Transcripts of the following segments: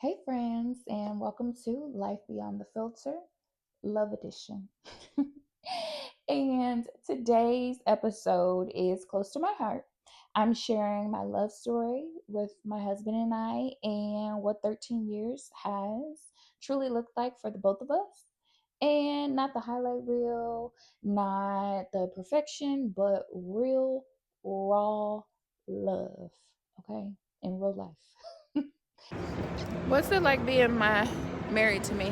Hey, friends, and welcome to Life Beyond the Filter, Love Edition. And today's episode is close to my heart. I'm sharing my love story with my husband and I, and what 13 years has truly looked like for the both of us. And not the highlight reel, not the perfection, but real, raw love, okay, in real life. What's it like being married to me?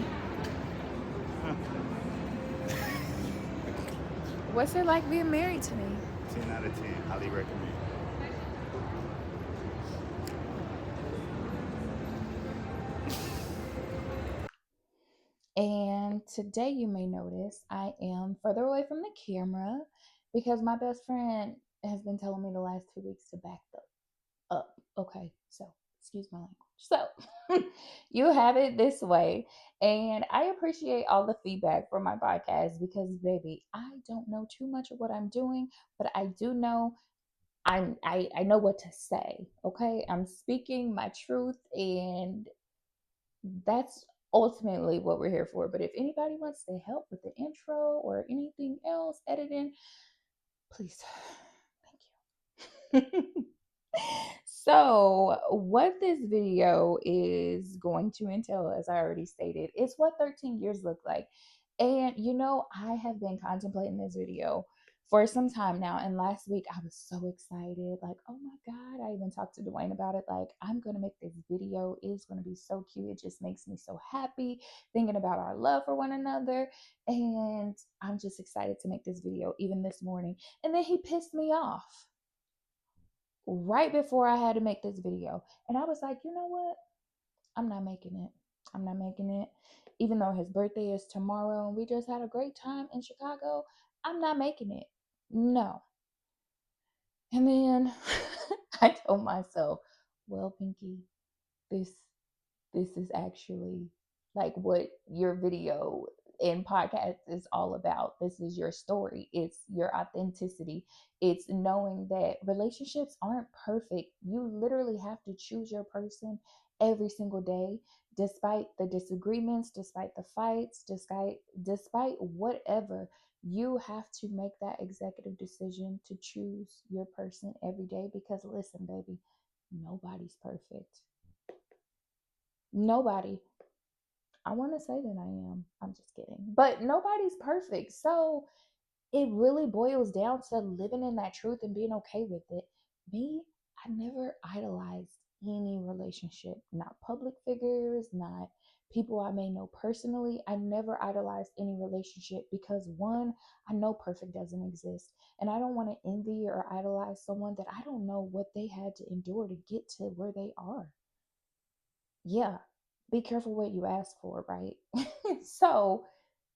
What's it like being married to me? 10 out of 10. Highly recommend. And today you may notice I am further away from the camera because my best friend has been telling me the last 2 weeks to back up. Okay, so excuse my language. So you have it this way. And I appreciate all the feedback for my podcast because, baby, I don't know too much of what I'm doing, but I do know I know what to say. Okay, I'm speaking my truth, and that's ultimately what we're here for. But if anybody wants to help with the intro or anything else, editing, please, thank you. So, what this video is going to entail, as I already stated, is what 13 years look like. And I have been contemplating this video for some time now. And last week I was so excited, like, oh my God. I even talked to Dwayne about it. Like, I'm gonna make this video. It's gonna be so cute. It just makes me so happy thinking about our love for one another. And I'm just excited to make this video, even this morning. And then he pissed me off right before I had to make this video. And I was like, you know what? I'm not making it. I'm not making it. Even though his birthday is tomorrow and we just had a great time in Chicago, I'm not making it. No. And then I told myself, well, Pinky, this this is actually like what your video and podcast is all about. This is your story. It's your authenticity. It's knowing that relationships aren't perfect. You literally have to choose your person every single day, despite the disagreements, despite the fights, despite whatever. You have to make that executive decision to choose your person every day because listen, baby, nobody's perfect. Nobody. I want to say that I am. I'm just kidding. But nobody's perfect. So it really boils down to living in that truth and being okay with it. Me, I never idolized any relationship, not public figures, not people I may know personally. I never idolized any relationship because one, I know perfect doesn't exist. And I don't want to envy or idolize someone that I don't know what they had to endure to get to where they are. Yeah, be careful what you ask for, right? So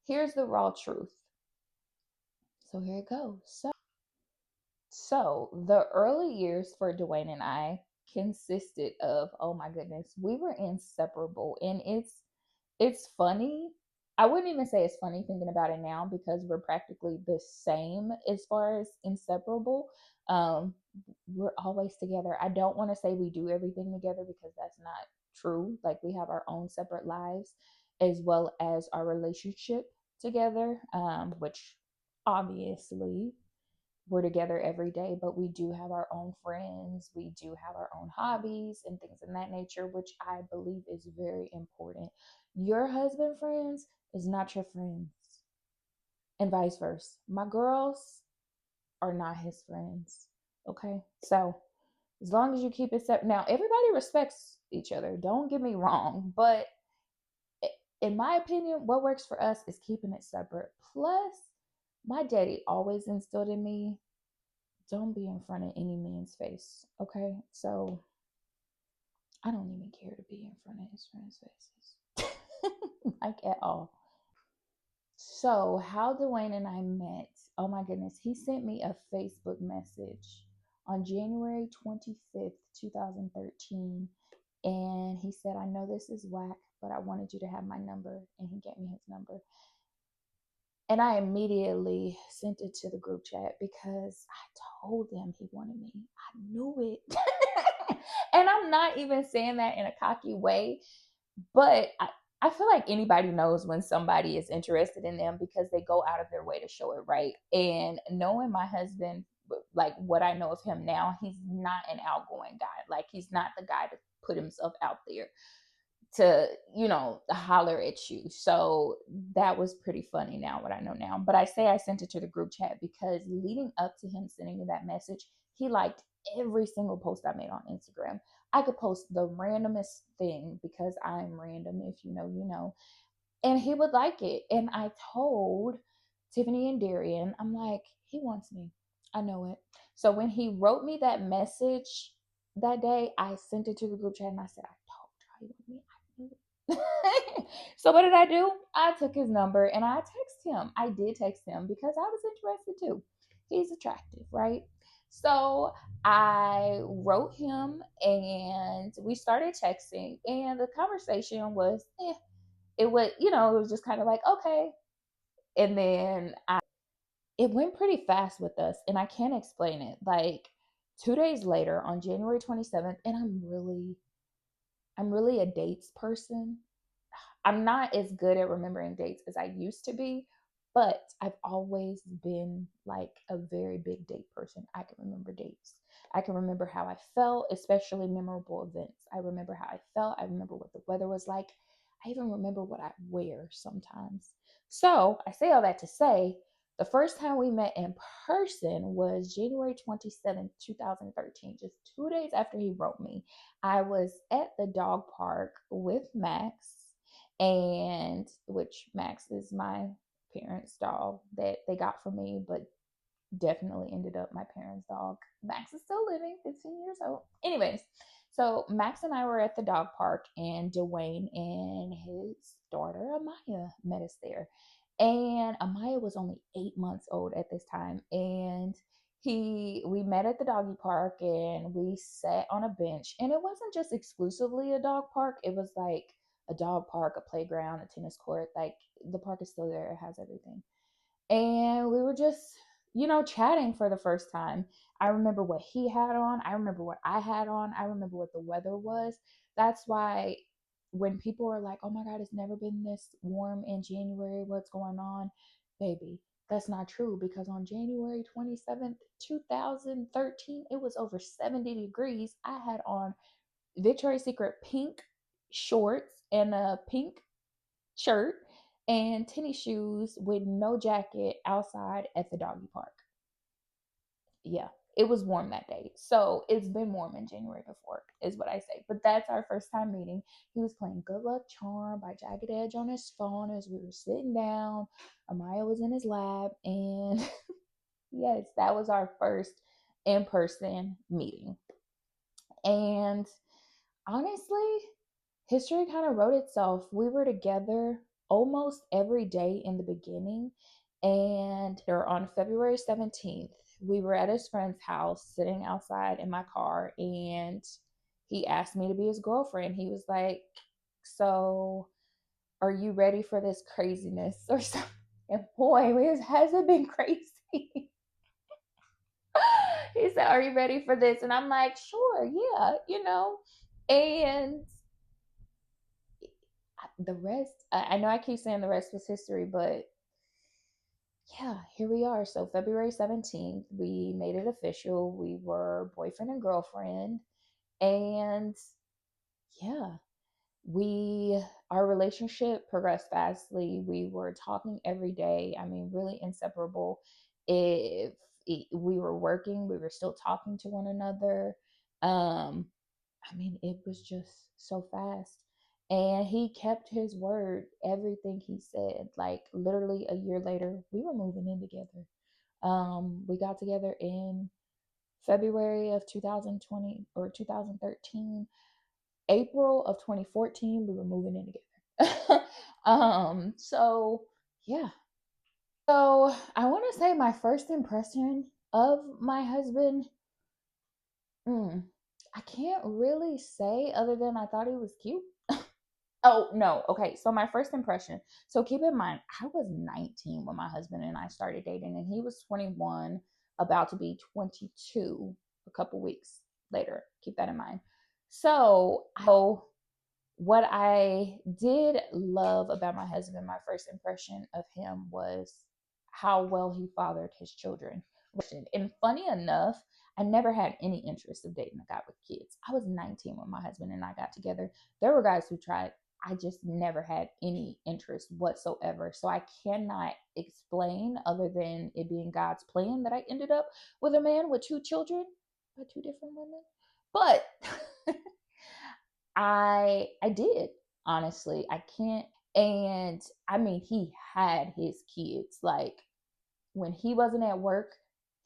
here's the raw truth. So here it goes. So the early years for Dwayne and I consisted of, oh my goodness, we were inseparable. And it's funny. I wouldn't even say it's funny thinking about it now because we're practically the same as far as inseparable. Um, we're always together. I don't want to say we do everything together because that's not true. Like we have our own separate lives as well as our relationship together, which obviously we're together every day, but we do have our own friends. We do have our own hobbies and things of that nature, which I believe is very important. Your husband friends is not your friends, and vice versa. My girls are not his friends. Okay, so as long as you keep it separate. Now, everybody respects each other. Don't get me wrong, but in my opinion, what works for us is keeping it separate. Plus, my daddy always instilled in me, don't be in front of any man's face. Okay, so I don't even care to be in front of his friends' faces, like at all. So, how Dwayne and I met, oh my goodness, he sent me a Facebook message on January 25th, 2013. And he said, I know this is whack, but I wanted you to have my number. And he gave me his number. And I immediately sent it to the group chat because I told them he wanted me. I knew it. And I'm not even saying that in a cocky way. But I feel like anybody knows when somebody is interested in them because they go out of their way to show it, right? And knowing my husband, like what I know of him now, he's not an outgoing guy. Like he's not the guy to put himself out there to, holler at you. So that was pretty funny now, what I know now. But I say I sent it to the group chat because leading up to him sending me that message, he liked every single post I made on Instagram. I could post the randomest thing because I'm random. If you know, you know. And he would like it. And I told Tiffany and Darian, I'm like, he wants me. I know it. So when he wrote me that message that day, I sent it to the group chat and I said, I told you he wanted me. I knew it. So what did I do? I took his number and I texted him. I did text him because I was interested too. He's attractive, right? So I wrote him and we started texting, and the conversation was, it was, it was just kind of like, okay. And then it went pretty fast with us, and I can't explain it. Like 2 days later on January 27th, and I'm really a dates person. I'm not as good at remembering dates as I used to be, but I've always been like a very big date person. I can remember dates. I can remember how I felt, especially memorable events. I remember how I felt. I remember what the weather was like. I even remember what I wear sometimes. So I say all that to say the first time we met in person was January 27th, 2013, just 2 days after he wrote me. I was at the dog park with Max, and which Max is my parents' dog that they got for me, but definitely ended up my parents' dog. Max is still living, 15 years old. Anyways, so Max and I were at the dog park, and Dwayne and his daughter Amaya met us there. And Amaya was only 8 months old at this time, and we met at the doggy park and we sat on a bench. And it wasn't just exclusively a dog park, it was like a dog park, a playground, a tennis court. Like the park is still there, it has everything. And we were just, chatting for the first time. I remember what he had on. I remember what I had on. I remember what the weather was. That's why when people are like, oh my God, it's never been this warm in January, what's going on? Baby, that's not true because on January 27th, 2013, it was over 70 degrees. I had on Victoria's Secret pink shorts and a pink shirt and tennis shoes with no jacket outside at the doggy park. Yeah, it was warm that day. So it's been warm in January before, is what I say. But that's our first time meeting. He was playing Good Luck Charm by Jagged Edge on his phone as we were sitting down. Amaya was in his lap. And yes, that was our first in person meeting. And honestly, history kind of wrote itself. We were together almost every day in the beginning. And on February 17th, we were at his friend's house sitting outside in my car, and he asked me to be his girlfriend. He was like, so are you ready for this craziness or something? And boy, has it been crazy. He said, are you ready for this? And I'm like, sure, yeah. And the rest, I know I keep saying the rest was history, but yeah, here we are. So February 17th, we made it official. We were boyfriend and girlfriend. And yeah, our relationship progressed fastly. We were talking every day. I mean, really inseparable. If we were working, we were still talking to one another. Um, I mean, it was just so fast. And he kept his word, everything he said. Like literally a year later, we were moving in together. We got together in February of 2020 or 2013. April of 2014, we were moving in together. So yeah. So I want to say my first impression of my husband, mm, I can't really say other than I thought he was cute. Oh, no. Okay. So my first impression. So keep in mind, I was 19 when my husband and I started dating, and he was 21, about to be 22 a couple weeks later. Keep that in mind. So what I did love about my husband, my first impression of him was how well he fathered his children. And funny enough, I never had any interest of dating a guy with kids. I was 19 when my husband and I got together. There were guys who tried. I just never had any interest whatsoever. So I cannot explain, other than it being God's plan, that I ended up with a man with two children by two different women. But I did, honestly. I can't. And I mean, he had his kids. Like, when he wasn't at work,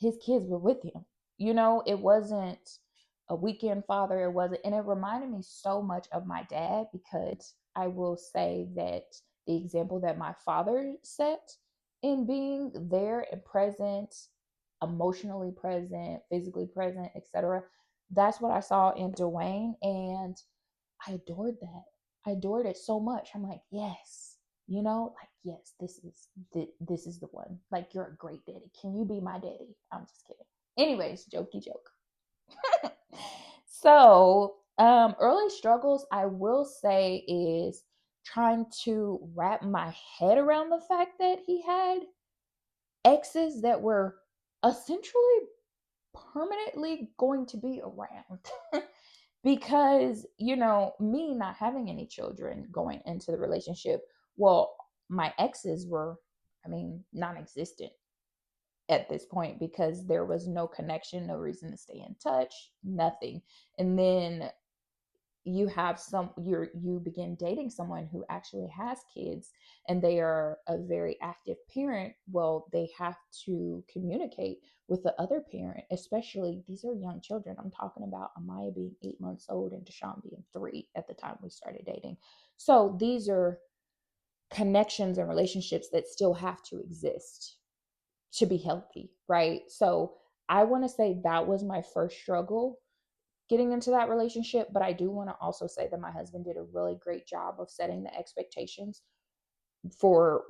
his kids were with him. It wasn't a weekend father. It wasn't, and it reminded me so much of my dad, because I will say that the example that my father set in being there and present, emotionally present, physically present, etc., that's what I saw in Dwayne, and I adored that. I adored it so much. I'm like, yes, like, yes, this is the one. Like, you're a great daddy. Can you be my daddy? I'm just kidding. Anyways, jokey joke. So, early struggles, I will say, is trying to wrap my head around the fact that he had exes that were essentially permanently going to be around. Because, me not having any children going into the relationship, well, my exes were, I mean, non-existent at this point, because there was no connection, no reason to stay in touch, nothing. And then you begin dating someone who actually has kids, and they are a very active parent. Well, they have to communicate with the other parent, especially these are young children. I'm talking about Amaya being 8 months old and Deshaun being 3 at the time we started dating. So these are connections and relationships that still have to exist to be healthy, right? So I want to say that was my first struggle getting into that relationship. But I do want to also say that my husband did a really great job of setting the expectations for,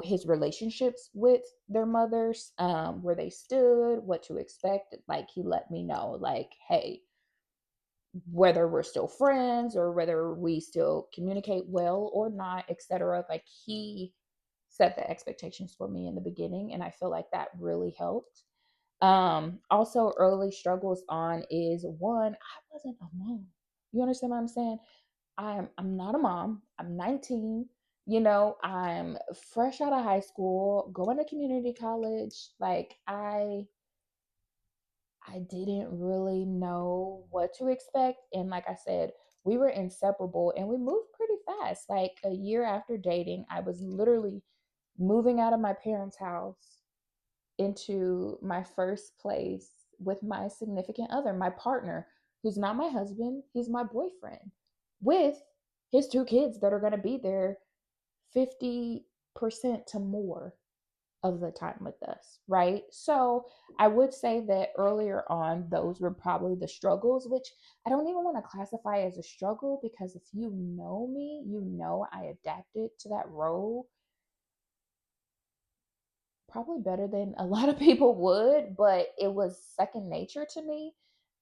his relationships with their mothers, where they stood, what to expect. Like, he let me know, like, hey, whether we're still friends or whether we still communicate well or not, etc. Like, he set the expectations for me in the beginning, and I feel like that really helped. Also, early struggles on is, one, I wasn't a mom. You understand what I'm saying? I'm not a mom. I'm 19. I'm fresh out of high school, going to community college. Like, I didn't really know what to expect. And like I said, we were inseparable and we moved pretty fast. Like, a year after dating, I was literally moving out of my parents' house into my first place with my significant other, my partner, who's not my husband, he's my boyfriend, with his two kids that are going to be there 50% to more of the time with us, right? So I would say that earlier on, those were probably the struggles, which I don't even want to classify as a struggle, because if you know me, I adapted to that role probably better than a lot of people would, but it was second nature to me.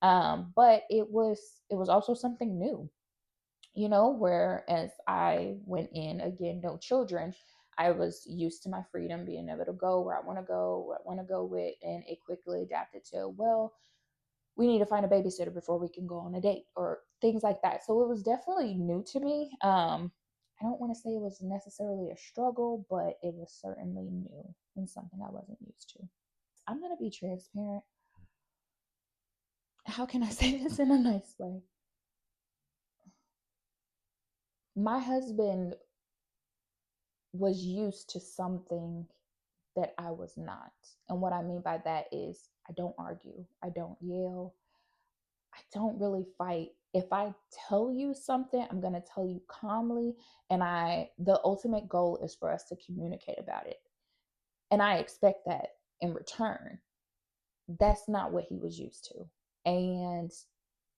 But it was also something new, whereas I went in, again, no children. I was used to my freedom, being able to go where I want to go, where I want to go with, and it quickly adapted to, well, we need to find a babysitter before we can go on a date, or things like that. So it was definitely new to me. I don't want to say it was necessarily a struggle, but it was certainly new and something I wasn't used to. I'm going to be transparent. How can I say this in a nice way? My husband was used to something that I was not. And what I mean by that is, I don't argue, I don't yell, I don't really fight. If I tell you something, I'm going to tell you calmly, and the ultimate goal is for us to communicate about it. And I expect that in return. That's not what he was used to. And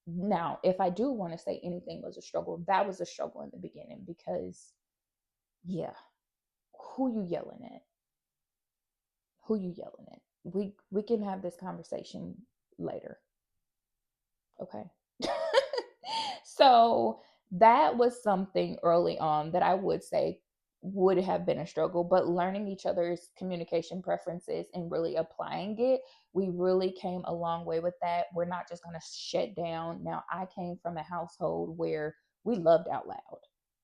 now, if I do want to say anything was a struggle, that was a struggle in the beginning, because, yeah, who you yelling at? Who you yelling at? We can have this conversation later. Okay. So That was something early on that I would say would have been a struggle, but learning each other's communication preferences and really applying it, we really came a long way with that. We're not just going to shut down. Now, I came from a household where we loved out loud.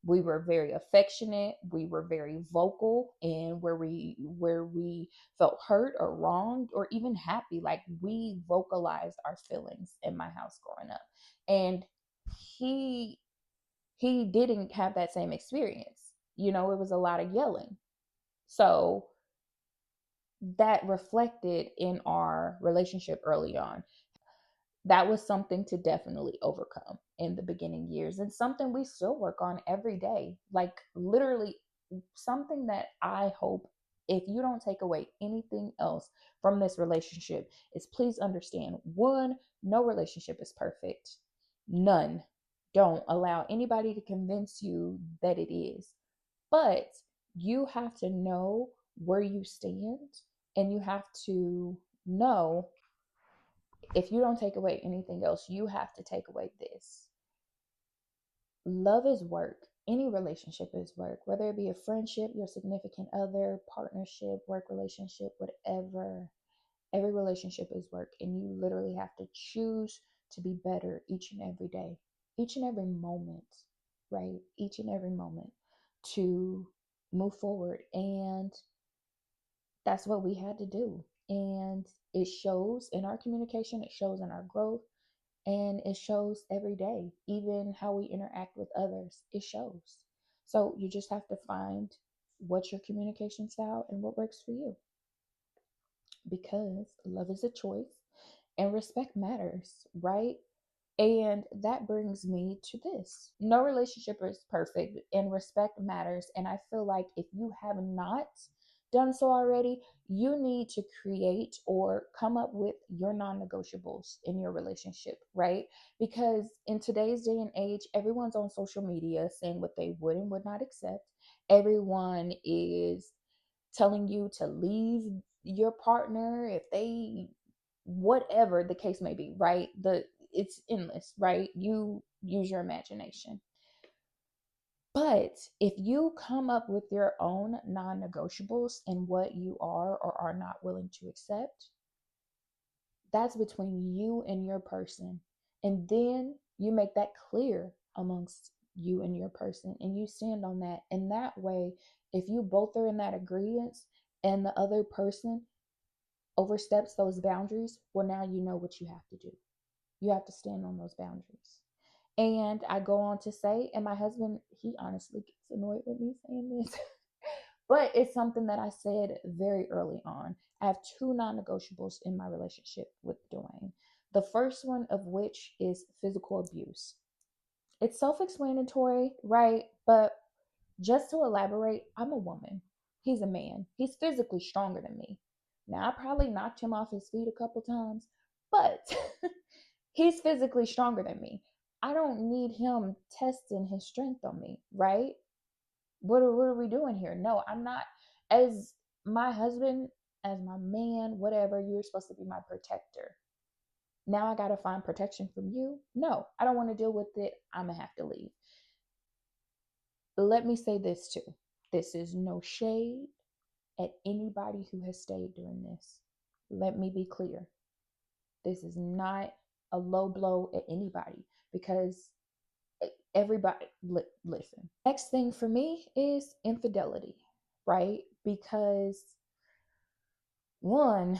We were very affectionate, we were very vocal, and where we felt hurt or wronged or even happy, like we vocalized our feelings in my house growing up. And he he didn't have that same experience. It was a lot of yelling. So that reflected in our relationship early on. That was something to definitely overcome in the beginning years and something we still work on every day. Like, literally, something that I hope, if you don't take away anything else from this relationship, is please understand: one, no relationship is perfect. None. Don't allow anybody to convince you that it is. But you have to know where you stand, and you have to know, if you don't take away anything else, you have to take away this: love is work. Any relationship is work, whether it be a friendship, your significant other, partnership, work relationship, whatever. Every relationship is work, and you literally have to choose to be better each and every day, each and every moment, right? Each and every moment to move forward. And that's what we had to do. And it shows in our communication, it shows in our growth, and it shows every day. Even how we interact with others, it shows. So you just have to find what's your communication style and what works for you, because love is a choice and respect matters, right? And that brings me to this: no relationship is perfect, and respect matters. And I feel like if you have not done so already, you need to create or come up with your non negotiables in your relationship, right? Because in today's day and age, everyone's on social media saying what they would and would not accept. Everyone is telling you to leave your partner if they, whatever the case may be, right? It's endless, right? You use your imagination. But if you come up with your own non-negotiables and what you are or are not willing to accept, that's between you and your person. And then you make that clear amongst you and your person, and you stand on that. And that way, if you both are in that agreement and the other person oversteps those boundaries, well, now you know what you have to do. You have to stand on those boundaries. And I go on to say, and my husband, he honestly gets annoyed with me saying this, but it's something that I said very early on. I have two non negotiables in my relationship with Dwayne. The first one of which is physical abuse. It's self explanatory, right? But just to elaborate, I'm a woman. He's a man. He's physically stronger than me. Now, I probably knocked him off his feet a couple times, but he's physically stronger than me. I don't need him testing his strength on me, right? What are we doing here? No, I'm not. As my husband, as my man, whatever, you're supposed to be my protector. Now I got to find protection from you? No, I don't want to deal with it. I'm going to have to leave. Let me say this too: this is no shade at anybody who has stayed during this. Let me be clear. This is not a low blow at anybody, because everybody, listen. Next thing for me is infidelity, right? Because one,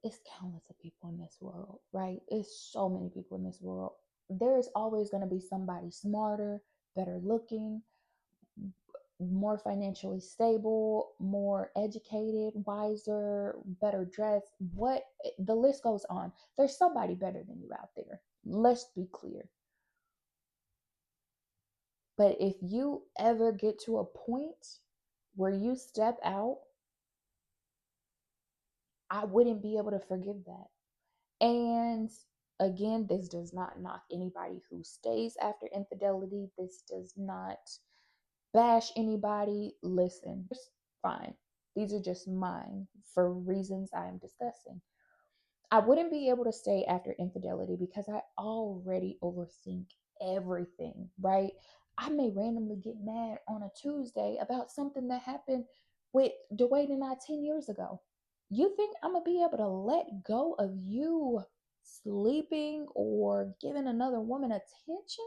it's countless of people in this world, right? It's so many people in this world. There is always going to be somebody smarter, better looking, more financially stable, more educated, wiser, better dressed. What the list goes on. There's somebody better than you out there. Let's be clear. But if you ever get to a point where you step out, I wouldn't be able to forgive that. And again, this does not knock anybody who stays after infidelity. This does not bash anybody. Listen, it's fine. These are just mine for reasons I am discussing. I wouldn't be able to stay after infidelity because I already overthink everything, right? I may randomly get mad on a Tuesday about something that happened with Dwayne and I 10 years ago. You think I'm going to be able to let go of you sleeping or giving another woman attention?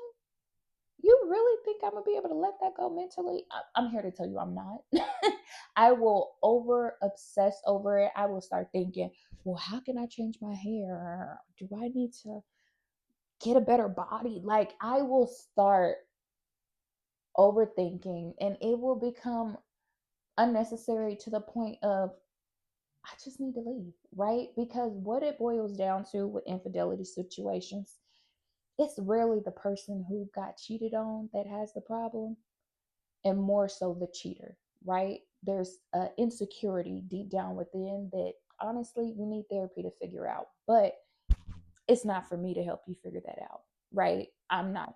You really think I'm gonna be able to let that go mentally? I'm here to tell you I'm not. I will over obsess over it. I will start thinking, well, how can I change my hair? Do I need to get a better body? Like, I will start overthinking and it will become unnecessary to the point of I just need to leave, right? Because what it boils down to with infidelity situations, it's rarely the person who got cheated on that has the problem, and more so the cheater, right? There's an insecurity deep down within that honestly you need therapy to figure out, but it's not for me to help you figure that out, right? I'm not.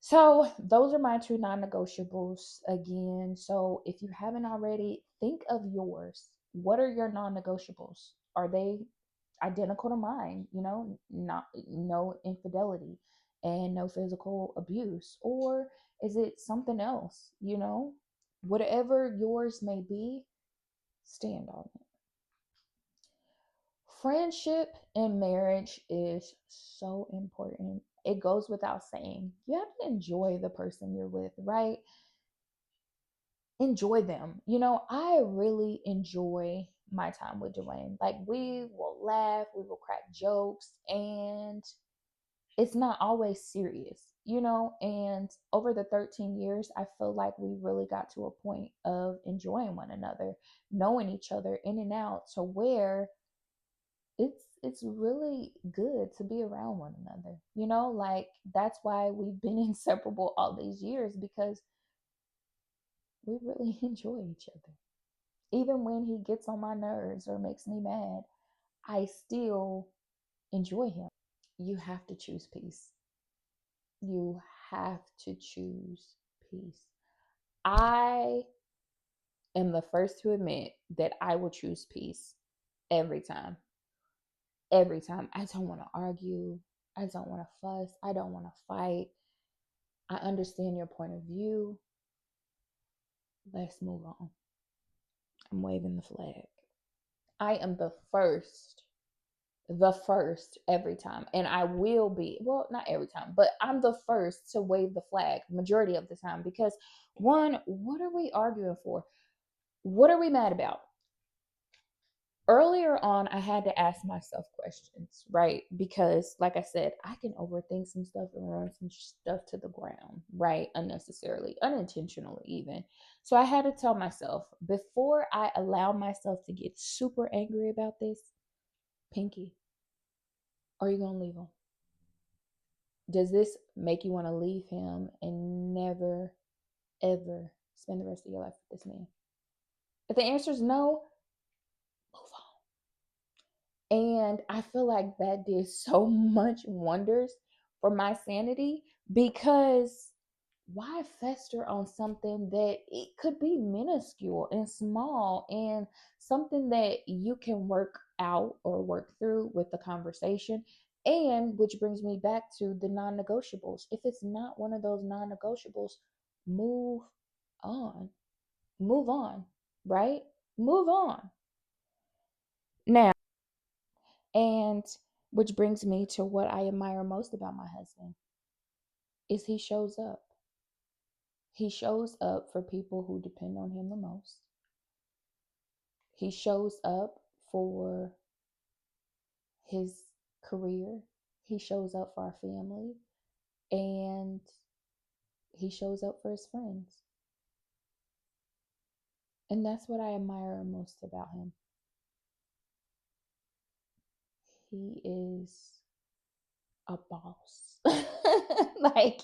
So, those are my two non negotiables again. So, if you haven't already, think of yours. What are your non negotiables? Are they identical to mine? You know, not no infidelity and no physical abuse, or is it something else? You know, whatever yours may be, stand on it. Friendship and marriage is so important. It goes without saying. You have to enjoy the person you're with, right? Enjoy them. You know, I really enjoy my time with Dwayne. Like, we will laugh, we will crack jokes, and it's not always serious, you know. And over the 13 years, I feel like we really got to a point of enjoying one another, knowing each other in and out, to where it's really good to be around one another, you know. Like, that's why we've been inseparable all these years, because we really enjoy each other. Even when he gets on my nerves or makes me mad, I still enjoy him. You have to choose peace. You have to choose peace. I am the first to admit that I will choose peace every time. Every time. I don't want to argue. I don't want to fuss. I don't want to fight. I understand your point of view. Let's move on. I'm waving the flag. I am the first every time. And I will be, well, not every time, but I'm the first to wave the flag majority of the time. Because one, what are we arguing for? What are we mad about? Earlier on, I had to ask myself questions, right? Because, like I said, I can overthink some stuff and run some stuff to the ground, right? Unnecessarily, unintentionally, even. So I had to tell myself, before I allow myself to get super angry about this, Pinky, are you going to leave him? Does this make you want to leave him and never, ever spend the rest of your life with this man? If the answer is no, move on. And I feel like that did so much wonders for my sanity, because why fester on something that it could be minuscule and small and something that you can work out or work through with the conversation? And which brings me back to the non-negotiables. If it's not one of those non-negotiables, move on. Move on, right? Move on. Now, and which brings me to what I admire most about my husband is he shows up. He shows up for people who depend on him the most. He shows up for his career. He shows up for our family. And he shows up for his friends. And that's what I admire most about him. He is a boss. Like,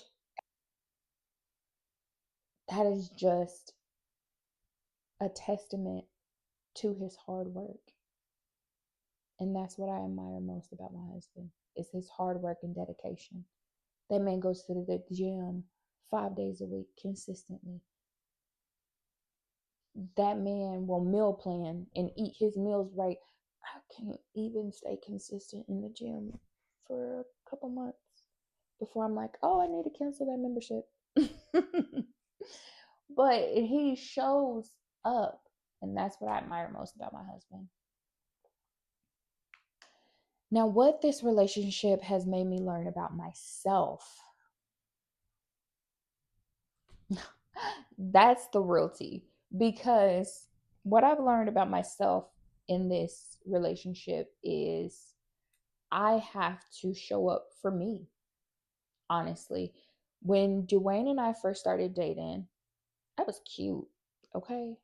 that is just a testament to his hard work. And that's what I admire most about my husband, is his hard work and dedication. That man goes to the gym 5 days a week consistently. That man will meal plan and eat his meals right. I can't even stay consistent in the gym for a couple months. before I'm like, oh, I need to cancel that membership. But he shows up, and that's what I admire most about my husband. Now, what this relationship has made me learn about myself, that's the realty. Because what I've learned about myself in this relationship is I have to show up for me, honestly. When Dwayne and I first started dating, I was cute, okay?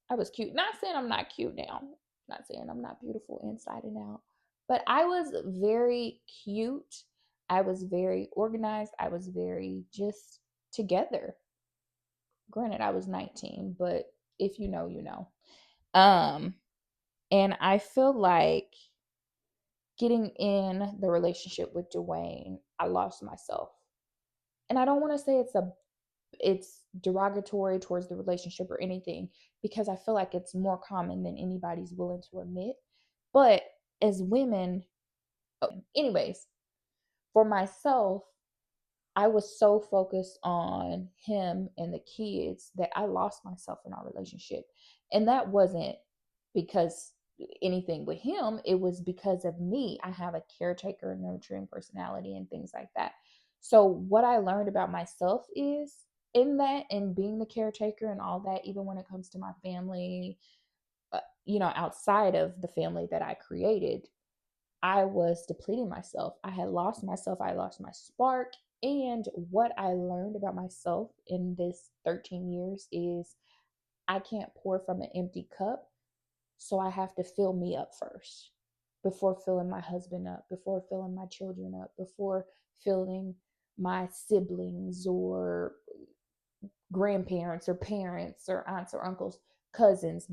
I was cute. Not saying I'm not cute now, not saying I'm not beautiful inside and out, but I was very cute. I was very organized. I was very just together. Granted, I was 19, but if you know, you know. Um, and I feel like getting in the relationship with Dwayne, I lost myself. And I don't want to say it's derogatory towards the relationship or anything, because I feel like it's more common than anybody's willing to admit. But as women, anyways, for myself, I was so focused on him and the kids that I lost myself in our relationship. And that wasn't because anything with him, it was because of me. I have a caretaker, nurturing personality, and things like that. So, what I learned about myself is in that, and being the caretaker and all that, even when it comes to my family, outside of the family that I created, I was depleting myself. I had lost myself. I lost my spark. And what I learned about myself in this 13 years is I can't pour from an empty cup. So I have to fill me up first before filling my husband up, before filling my children up, before filling my siblings or grandparents or parents or aunts or uncles, cousins,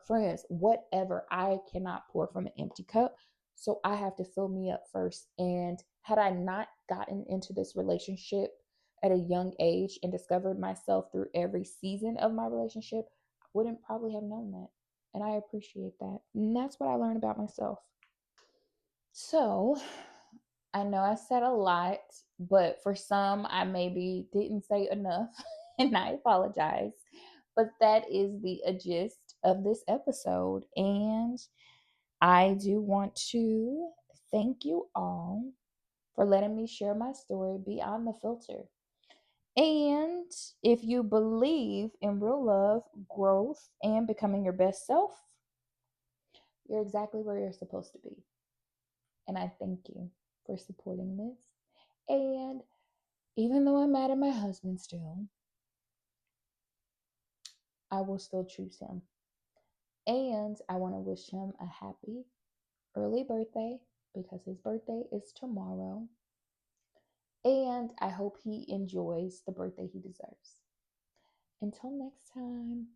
friends, whatever. I cannot pour from an empty cup. So I have to fill me up first. And had I not gotten into this relationship at a young age and discovered myself through every season of my relationship, I wouldn't probably have known that. And I appreciate that. And that's what I learned about myself. So I know I said a lot, but for some, I maybe didn't say enough, and I apologize. But that is the gist of this episode. And I do want to thank you all for letting me share my story beyond the filter. And if you believe in real love, growth, and becoming your best self, you're exactly where you're supposed to be. And I thank you for supporting this. And even though I'm mad at my husband still, I will still choose him. And I want to wish him a happy early birthday because his birthday is tomorrow. And I hope he enjoys the birthday he deserves. Until next time.